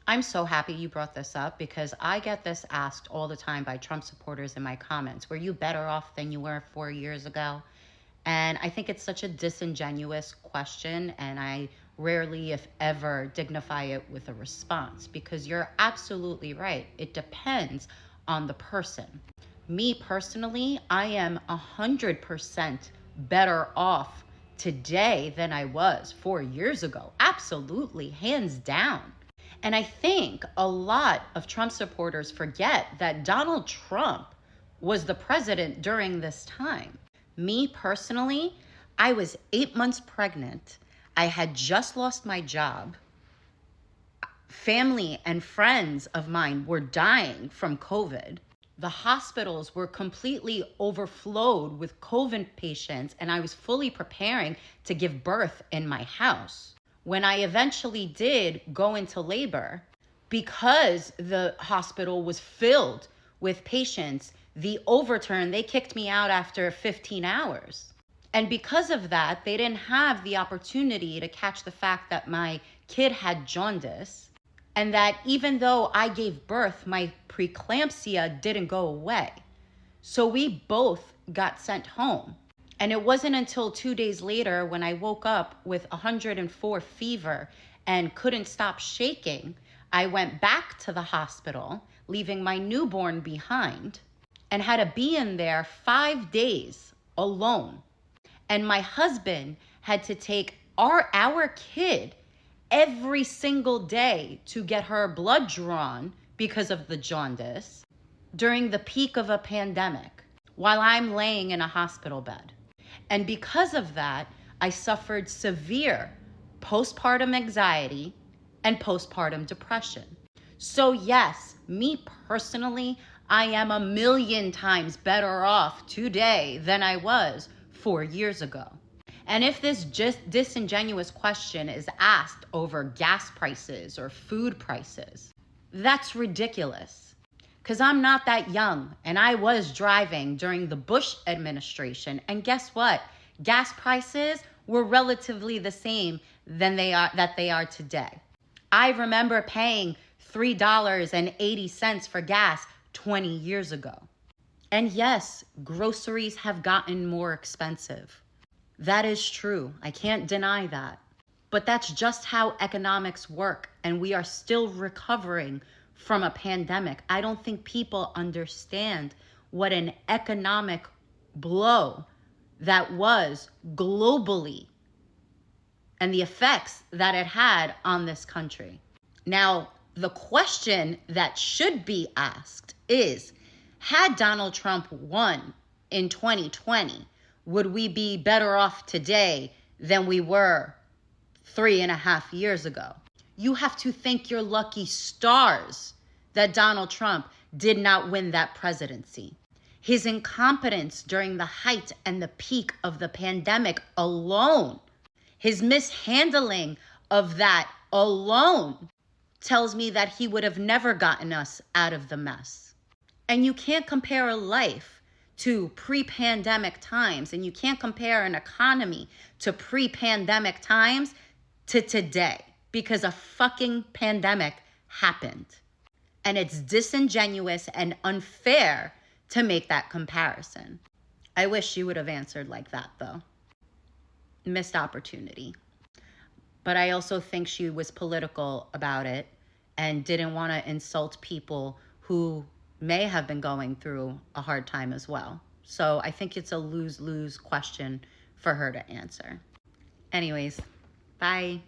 I'm so happy you brought this up because I get this asked all the time by Trump supporters in my comments. Were you better off than you were 4 years ago? And I think it's such a disingenuous question, and I rarely, if ever, dignify it with a response because you're absolutely right. It depends on the person. Me personally, I am 100% better off today than I was 4 years ago. Absolutely, hands down. And I think a lot of Trump supporters forget that Donald Trump was the president during this time. Me personally, I was 8 months pregnant. I had just lost my job. Family and friends of mine were dying from COVID. The hospitals were completely overflowed with COVID patients, and I was fully preparing to give birth in my house. When I eventually did go into labor, because the hospital was filled with patients, they kicked me out after 15 hours. And because of that, they didn't have the opportunity to catch the fact that my kid had jaundice, and that even though I gave birth, my preeclampsia didn't go away. So we both got sent home. And it wasn't until 2 days later when I woke up with 104 fever and couldn't stop shaking, I went back to the hospital, leaving my newborn behind, and had to be in there 5 days alone. And my husband had to take our kid every single day to get her blood drawn because of the jaundice during the peak of a pandemic while I'm laying in a hospital bed. And because of that, I suffered severe postpartum anxiety and postpartum depression. So yes, me personally, I am 1,000,000 times better off today than I was 4 years ago. And if this just disingenuous question is asked over gas prices or food prices, that's ridiculous. Because I'm not that young, and I was driving during the Bush administration, and guess what? Gas prices were relatively the same that they are today. I remember paying $3.80 for gas 20 years ago. And yes, groceries have gotten more expensive. That is true. I can't deny that. But that's just how economics work, and we are still recovering from a pandemic. I don't think people understand what an economic blow that was globally and the effects that it had on this country. Now, the question that should be asked is, had Donald Trump won in 2020, would we be better off today than we were 3.5 years ago? You have to thank your lucky stars that Donald Trump did not win that presidency. His incompetence during the height and the peak of the pandemic alone, his mishandling of that alone, tells me that he would have never gotten us out of the mess. And you can't compare a life to pre-pandemic times, and you can't compare an economy to pre-pandemic times to today, because a fucking pandemic happened. And it's disingenuous and unfair to make that comparison. I wish she would have answered like that, though. Missed opportunity. But I also think she was political about it and didn't want to insult people who may have been going through a hard time as well. So I think it's a lose-lose question for her to answer. Anyways, bye.